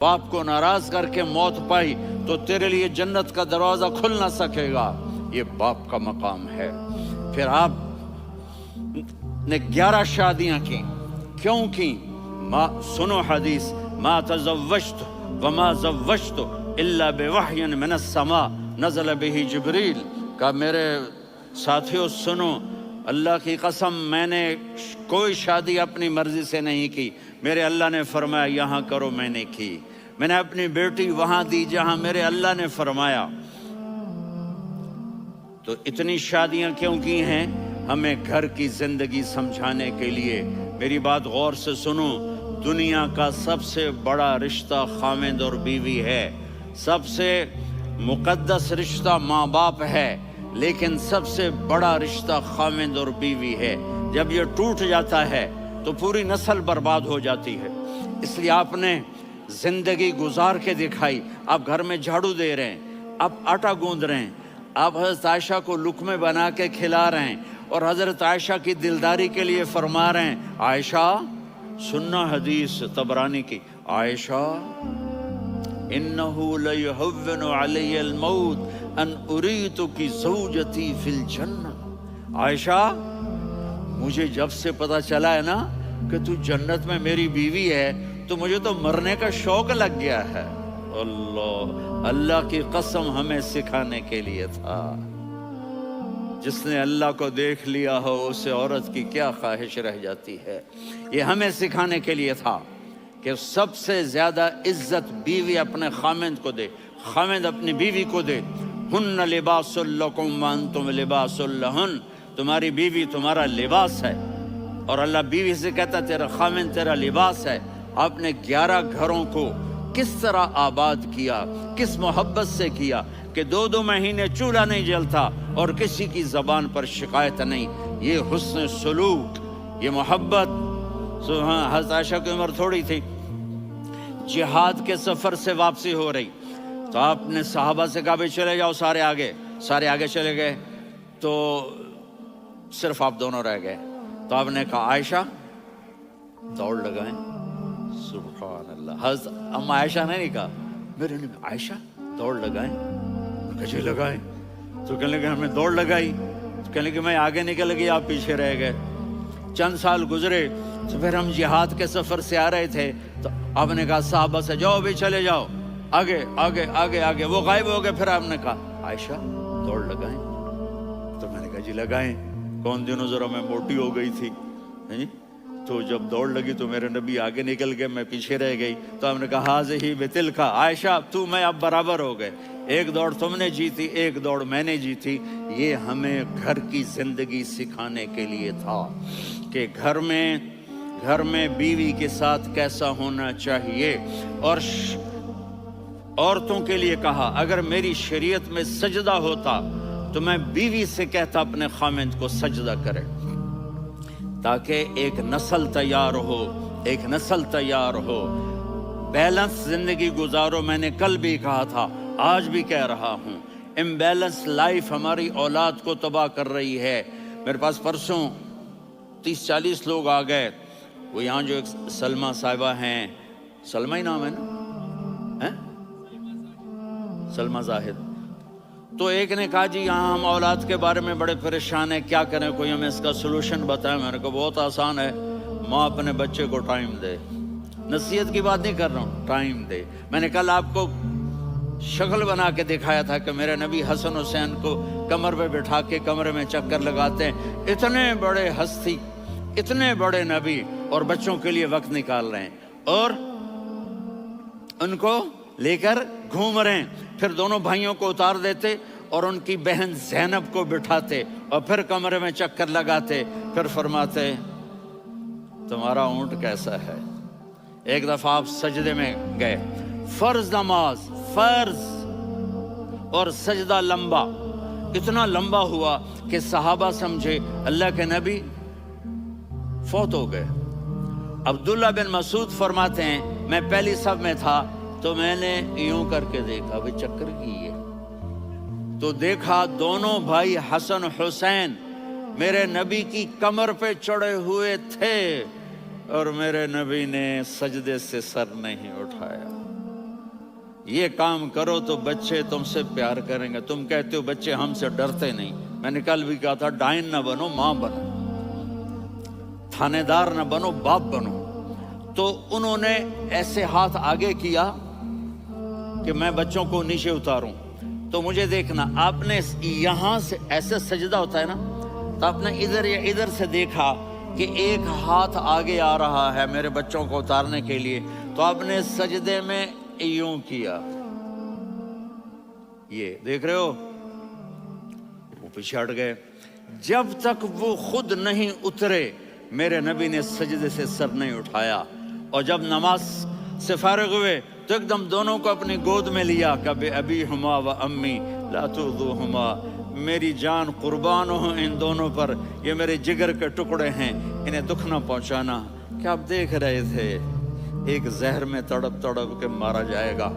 باپ کو ناراض کر کے موت پائی تو تیرے لیے جنت کا دروازہ کھل نہ سکے گا، یہ باپ کا مقام ہے۔ پھر آپ نے 11 شادیاں کی، کیوں کی؟ سنو حدیث، ما تزوجت وما زوجت الا بوحی من السماء نزل به جبریل، کہ میرے ساتھیوں سنو، اللہ کی قسم میں نے کوئی شادی اپنی مرضی سے نہیں کی، میرے اللہ نے فرمایا یہاں کرو، میں نے کی۔ میں نے اپنی بیٹی وہاں دی جہاں میرے اللہ نے فرمایا۔ تو اتنی شادیاں کیوں کی ہیں؟ ہمیں گھر کی زندگی سمجھانے کے لیے۔ میری بات غور سے سنو، دنیا کا سب سے بڑا رشتہ خاوند اور بیوی ہے، سب سے مقدس رشتہ ماں باپ ہے، لیکن سب سے بڑا رشتہ خاوند اور بیوی ہے۔ جب یہ ٹوٹ جاتا ہے تو پوری نسل برباد ہو جاتی ہے۔ اس لیے آپ نے زندگی گزار کے دکھائی۔ آپ گھر میں جھاڑو دے رہے ہیں، آپ آٹا گوندھ رہے ہیں، آپ حضرت عائشہ کو لقمے بنا کے کھلا رہے ہیں، اور حضرت عائشہ کی دلداری کے لیے فرما رہے ہیں، عائشہ سننا حدیث طبرانی کی، عائشہ انہو لیہون علی الموت ان اریتکی زوجتی فی الجنہ۔ عائشہ مجھے جب سے پتا چلا ہے نا کہ تو جنت میں میری بیوی ہے تو مجھے تو مرنے کا شوق لگ گیا ہے۔ اللہ کی قسم ہمیں سکھانے کے لیے تھا۔ جس نے اللہ کو دیکھ لیا ہو اسے عورت کی کیا خواہش رہ جاتی ہے۔ یہ ہمیں سکھانے کے لیے تھا کہ سب سے زیادہ عزت بیوی اپنے خاوند کو دے، خاوند اپنی بیوی کو دے۔ ہن لباس لکم وانتم لباس لہن، تمہاری بیوی تمہارا لباس ہے، اور اللہ بیوی سے کہتا تیرا خاوند تیرا لباس ہے۔ آپ نے 11 گھروں کو کس طرح آباد کیا، کس محبت سے کیا کہ 2 مہینے چولہا نہیں جلتا اور کسی کی زبان پر شکایت نہیں۔ یہ حسن سلوک، یہ محبت۔ حضرت عائشہ کی عمر تھوڑی تھی، جہاد کے سفر سے واپسی ہو رہی، تو آپ نے صحابہ سے کہا بھائی چلے جاؤ سارے آگے چلے گئے، تو صرف آپ دونوں رہ گئے۔ تو آپ نے کہا عائشہ دوڑ لگائیں۔ سبحان اللہ، حضرت اما عائشہ نے نہیں کہا، میرے نے عائشہ دوڑ لگائیں، کجے لگائیں؟ تو کہنے لگے ہمیں دوڑ لگائی، تو کہنے لگے میں آگے نکل گئی، آپ پیچھے رہ گئے۔ چند سال گزرے تو پھر ہم جہاد کے سفر سے آ رہے تھے، تو آپ نے کہا صحابہ سے جاؤ بھی چلے جاؤ آگے آگے آگے آگے، وہ غائب ہو گئے۔ پھر آپ نے کہا عائشہ دوڑ لگائیں، تو میں نے کہا جی لگائیں۔ کون دنوں ذرا میں موٹی ہو گئی تھی، تو جب دوڑ لگی تو میرے نبی آگے نکل گئے، میں پیچھے رہ گئی۔ تو ہم نے کہا ہاذہ بتلک، عائشہ تو میں اب برابر ہو گئے، ایک دوڑ تم نے جیتی، ایک دوڑ میں نے جیتی۔ یہ ہمیں گھر کی زندگی سکھانے کے لیے تھا کہ گھر میں بیوی کے ساتھ کیسا ہونا چاہیے۔ اور عورتوں کے لیے کہا اگر میری شریعت میں سجدہ ہوتا تو میں بیوی سے کہتا اپنے خاوند کو سجدہ کرے، تاکہ ایک نسل تیار ہو، بیلنس زندگی گزارو۔ میں نے کل بھی کہا تھا، آج بھی کہہ رہا ہوں، امبیلنس لائف ہماری اولاد کو تباہ کر رہی ہے۔ میرے پاس پرسوں 30-40 لوگ آ گئے، وہ یہاں جو ایک سلمہ صاحبہ ہیں، سلمہ ہی نام ہے نا، سلمہ زاہد، تو ایک نے کہا جی یہاں ہم اولاد کے بارے میں بڑے پریشان ہیں، کیا کریں، کوئی ہمیں اس کا سلوشن بتائیں۔ میں نے کہا بہت آسان ہے، ماں اپنے بچے کو ٹائم دے، نصیحت کی بات نہیں کر رہا ہوں، ٹائم دے۔ میں نے کل آپ کو شکل بنا کے دکھایا تھا کہ میرے نبی حسن حسین کو کمر پہ بٹھا کے کمرے میں چکر لگاتے ہیں۔ اتنے بڑے ہستی، اتنے بڑے نبی، اور بچوں کے لیے وقت نکال رہے ہیں اور ان کو لے کر گھوم رہے ہیں۔ پھر دونوں بھائیوں کو اتار دیتے اور ان کی بہن زینب کو بٹھاتے اور پھر کمرے میں چکر لگاتے، پھر فرماتے تمہارا اونٹ کیسا ہے۔ ایک دفعہ آپ سجدے میں گئے، فرض نماز، فرض، اور سجدہ لمبا، اتنا لمبا ہوا کہ صحابہ سمجھے اللہ کے نبی فوت ہو گئے۔ عبداللہ بن مسعود فرماتے ہیں میں پہلی صف میں تھا تو میں نے یوں کر کے دیکھا، بھئی چکر کی ہے، تو دیکھا دونوں بھائی حسن حسین میرے نبی کی کمر پہ چڑھے ہوئے تھے اور میرے نبی نے سجدے سے سر نہیں اٹھایا۔ یہ کام کرو تو بچے تم سے پیار کریں گے. تم کہتے ہو بچے ہم سے ڈرتے نہیں. میں نے کل بھی کہا تھا ڈائن نہ بنو، ماں بنو، تھانے دار نہ بنو، باپ بنو. تو انہوں نے ایسے ہاتھ آگے کیا کہ میں بچوں کو نیچے اتاروں. تو مجھے دیکھنا، آپ نے یہاں سے ایسے سجدہ ہوتا ہے نا، تو آپ نے ادھر یا ادھر سے دیکھا کہ ایک ہاتھ آگے آ رہا ہے میرے بچوں کو اتارنے کے لیے، تو آپ نے سجدے میں یوں کیا. یہ دیکھ رہے ہو، وہ پیچھے ہٹ گئے. جب تک وہ خود نہیں اترے میرے نبی نے سجدے سے سر نہیں اٹھایا. اور جب نماز سے فارغ ہوئے تو ایک دم دونوں کو اپنی گود میں لیا. کبھی ابی ہما و امی لا تؤذوہما، میری جان قربان ہو ان دونوں پر، یہ میرے جگر کے ٹکڑے ہیں، انہیں دکھ نہ پہنچانا. کیا آپ دیکھ رہے تھے ایک زہر میں تڑپ تڑپ کے مارا جائے گا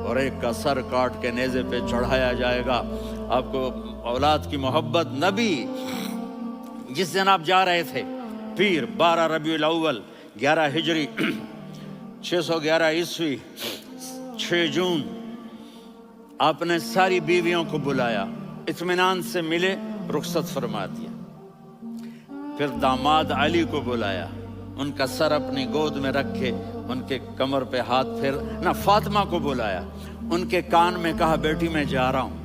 اور ایک کا سر کاٹ کے نیزے پہ چڑھایا جائے گا. آپ کو اولاد کی محبت. نبی جس دن آپ جا رہے تھے پیر 12 ربیع الاول 11 ہجری 611 عیسوی 6 جون، آپ نے ساری بیویوں کو بلایا، اطمینان سے ملے، رخصت فرما دیا. پھر داماد علی کو بلایا، ان کا سر اپنی گود میں رکھے، ان کے کمر پہ ہاتھ پھیر نہ. فاطمہ کو بلایا، ان کے کان میں کہا بیٹی میں جا رہا ہوں.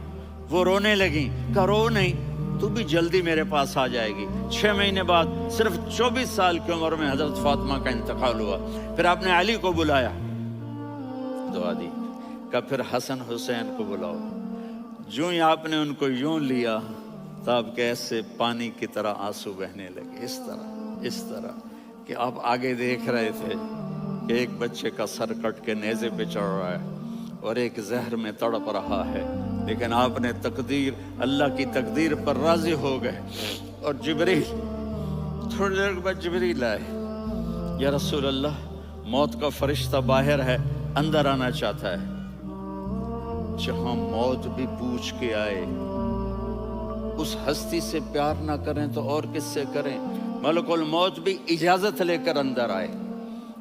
وہ رونے لگیں، کہا رو نہیں، تو بھی جلدی میرے پاس آ جائے گی. 6 مہینے بعد صرف 24 سال کی عمر میں حضرت فاطمہ کا انتقال ہوا. پھر آپ نے علی کو بلایا، دعا دی. کہا پھر حسن حسین کو بلاؤ. جو ہی آپ نے ان کو یوں لیا تو آپ کے ایسے پانی کی طرح آنسو بہنے لگے. اس طرح کہ آپ آگے دیکھ رہے تھے کہ ایک بچے کا سر کٹ کے نیزے پہ چڑھ رہا ہے اور ایک زہر میں تڑپ رہا ہے، لیکن آپ نے تقدیر، اللہ کی تقدیر پر راضی ہو گئے. اور جبریل تھوڑی دیر بعد جبریل آئے، یا رسول اللہ موت کا فرشتہ باہر ہے، اندر آنا چاہتا ہے. جہاں موت بھی پوچھ کے آئے، اس ہستی سے پیار نہ کریں تو اور کس سے کریں. ملک الموت بھی اجازت لے کر اندر آئے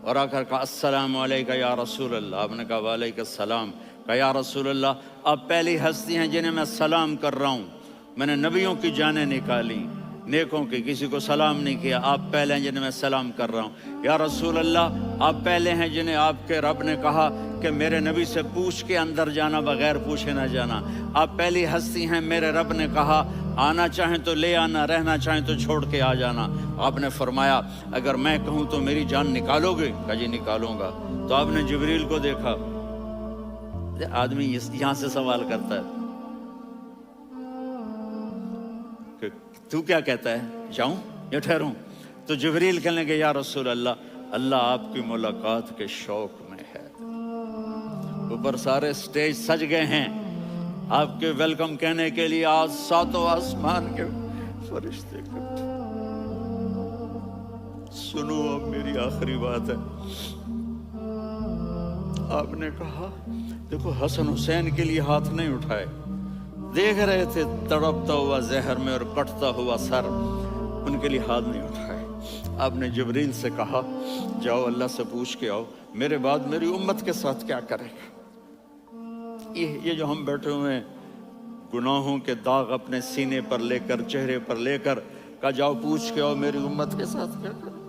اور آ کر کہا السلام علیکہ یا رسول اللہ. آپ نے کہا وعلیکم السلام. کہا یا رسول اللہ آپ پہلی ہستی ہیں جنہیں میں سلام کر رہا ہوں. میں نے نبیوں کی جانیں نکالی، نیکوں کی، کسی کو سلام نہیں کیا. آپ پہلے ہیں جنہیں میں سلام کر رہا ہوں. یا رسول اللہ آپ پہلے ہیں جنہیں آپ کے رب نے کہا کہ میرے نبی سے پوچھ کے اندر جانا، بغیر پوچھے نہ جانا. آپ پہلی ہستی ہیں میرے رب نے کہا آنا چاہیں تو لے آنا، رہنا چاہیں تو چھوڑ کے آ جانا. آپ نے فرمایا اگر میں کہوں تو میری جان نکالو گے؟ کہا جی نکالوں گا. تو آپ نے جبریل کو دیکھا. آدمی یہاں سے سوال کرتا ہے کہ تو کیا کہتا ہے، جاؤں یا ٹھہروں؟ تو جبریل کہنے لگے یا رسول اللہ، اللہ آپ کی ملاقات کے شوق میں ہے. اوپر سارے سٹیج سج گئے ہیں آپ کے ویلکم کہنے کے لیے. آج 7 آسمان کے فرشتے اکٹھے. سنو اب میری آخری بات ہے. آپ نے کہا دیکھو حسن حسین کے لیے ہاتھ نہیں اٹھائے، دیکھ رہے تھے تڑپتا ہوا زہر میں اور کٹتا ہوا سر، ان کے لیے ہاتھ نہیں اٹھائے. آپ نے جبریل سے کہا جاؤ اللہ سے پوچھ کے آؤ میرے بعد میری امت کے ساتھ کیا کرے گا. یہ جو ہم بیٹھے ہوئے ہیں گناہوں کے داغ اپنے سینے پر لے کر، چہرے پر لے کر، کہا جاؤ پوچھ کے آؤ میری امت کے ساتھ کیا کرے.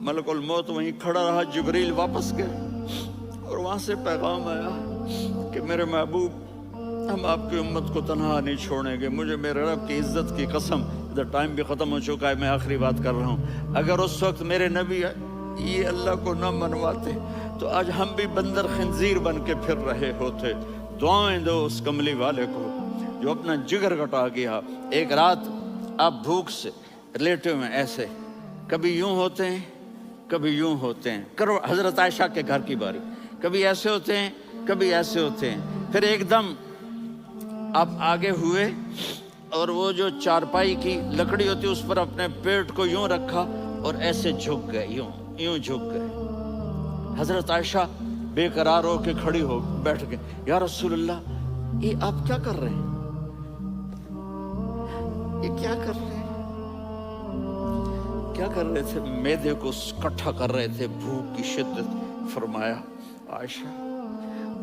ملک الموت وہیں کھڑا رہا. جبریل واپس گئے اور وہاں سے پیغام آیا کہ میرے محبوب ہم آپ کی امت کو تنہا نہیں چھوڑیں گے. مجھے میرے رب کی عزت کی قسم، ادھر ٹائم بھی ختم ہو چکا ہے، میں آخری بات کر رہا ہوں، اگر اس وقت میرے نبی یہ اللہ کو نہ منواتے تو آج ہم بھی بندر خنزیر بن کے پھر رہے ہوتے. دعائیں دو اس کملی والے کو جو اپنا جگر کٹا گیا. ایک رات آپ بھوک سے لیٹے ہوئے ایسے، کبھی یوں ہوتے ہیں کبھی یوں ہوتے ہیں. کرو حضرت عائشہ کے گھر کی باری، کبھی ایسے ہوتے ہیں کبھی ایسے ہوتے ہیں. پھر ایک دم آپ آگے ہوئے اور وہ جو چارپائی کی لکڑی ہوتی اس پر اپنے پیٹ کو یوں رکھا اور ایسے جھک گئے، یوں جھک گئے. حضرت عائشہ بے قرار ہو کے کھڑی ہو بیٹھ گئے. یا رسول اللہ یہ آپ کیا کر رہے ہیں، یہ کیا کر رہے ہیں؟ کیا کر رہے تھے؟ معدے کو کٹھا کر رہے تھے، بھوک کی شدت. فرمایا عائشہ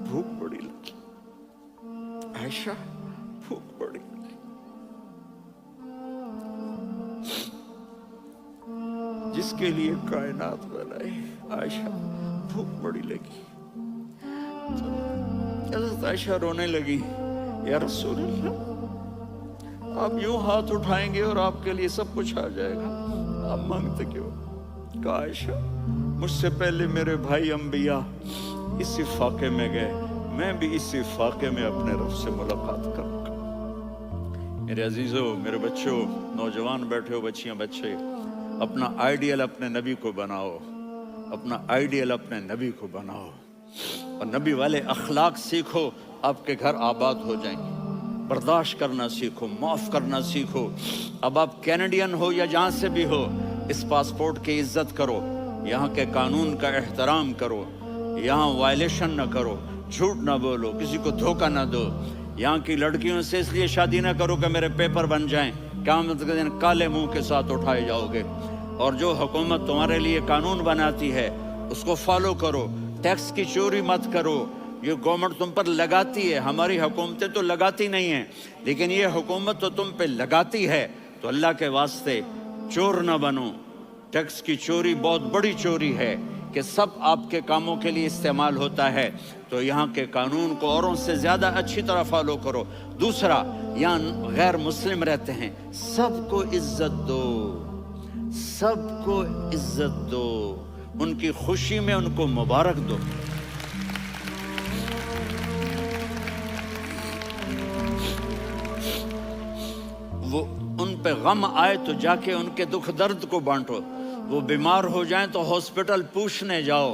بھوک بڑی لگی، عائشہ بھوک بڑی لگی۔ جس کے لیے کائنات بنائے، عائشہ بھوک بڑی لگی۔ حضرت عائشہ رونے لگی، یا رسول اللہ، آپ یوں ہاتھ اٹھائیں گے اور آپ کے لیے سب کچھ آ جائے گا، آپ مانگتے کیوں؟ کہا عائشہ مجھ سے پہلے میرے بھائی انبیاء اسی فاقے میں گئے، میں بھی اسی فاقے میں اپنے رب سے ملاقات کروں گا۔ میرے عزیزوں، میرے بچوں، نوجوان بیٹھے ہو، بچیاں بچے، اپنا آئیڈیل اپنے نبی کو بناؤ، اپنا آئیڈیل اپنے نبی کو بناؤ، اور نبی والے اخلاق سیکھو، آپ کے گھر آباد ہو جائیں گے۔ برداشت کرنا سیکھو، معاف کرنا سیکھو۔ اب آپ کینیڈین ہو یا جہاں سے بھی ہو، اس پاسپورٹ کی عزت کرو، یہاں کے قانون کا احترام کرو، یہاں وائلیشن نہ کرو، جھوٹ نہ بولو، کسی کو دھوکہ نہ دو۔ یہاں کی لڑکیوں سے اس لیے شادی نہ کرو کہ میرے پیپر بن جائیں، قیامت کے دن کالے منہ کے ساتھ اٹھائے جاؤ گے۔ اور جو حکومت تمہارے لیے قانون بناتی ہے اس کو فالو کرو، ٹیکس کی چوری مت کرو۔ یہ گورنمنٹ تم پر لگاتی ہے، ہماری حکومتیں تو لگاتی نہیں ہیں، لیکن یہ حکومت تو تم پہ لگاتی ہے، تو اللہ کے واسطے چور نہ بنو۔ ٹیکس کی چوری بہت بڑی چوری ہے کہ سب آپ کے کاموں کے لیے استعمال ہوتا ہے، تو یہاں کے قانون کو اوروں سے زیادہ اچھی طرح فالو کرو۔ دوسرا، یہاں غیر مسلم رہتے ہیں، سب کو عزت دو، سب کو عزت دو، ان کی خوشی میں ان کو مبارک دو۔ وہ ان پہ غم آئے تو جا کے ان کے دکھ درد کو بانٹو۔ وہ بیمار ہو جائیں تو ہاسپٹل پوچھنے جاؤ،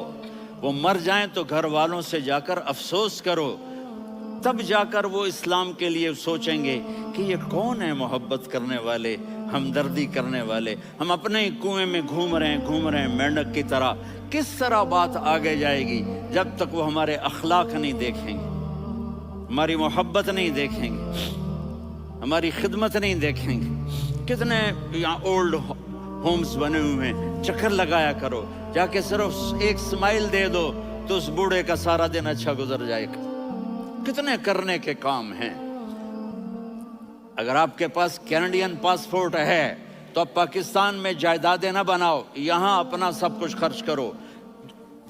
وہ مر جائیں تو گھر والوں سے جا کر افسوس کرو، تب جا کر وہ اسلام کے لیے سوچیں گے کہ یہ کون ہے محبت کرنے والے، ہمدردی کرنے والے۔ ہم اپنے ہی کنویں میں گھوم رہے ہیں مینڈک کی طرح۔ کس طرح بات آگے جائے گی جب تک وہ ہمارے اخلاق نہیں دیکھیں گے، ہماری محبت نہیں دیکھیں گے، ہماری خدمت نہیں دیکھیں گے۔ کتنے یہاں اولڈ ہومز بنے ہوئے ہیں، چکر لگایا کرو، جا کے صرف ایک سمائل دے دو تو اس بوڑھے کا سارا دن اچھا گزر جائے گا۔ کتنے کرنے کے کام ہیں۔ اگر آپ کے پاس کینیڈین پاسپورٹ ہے تو اب پاکستان میں جائیدادیں نہ بناؤ، یہاں اپنا سب کچھ خرچ کرو،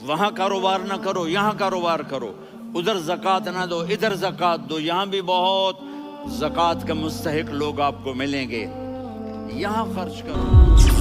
وہاں کاروبار نہ کرو، یہاں کاروبار کرو، ادھر زکوٰۃ نہ دو، ادھر زکوٰۃ دو، یہاں بھی بہت زکوٰۃ کے مستحق لوگ آپ کو ملیں گے، یہاں خرچ کرو۔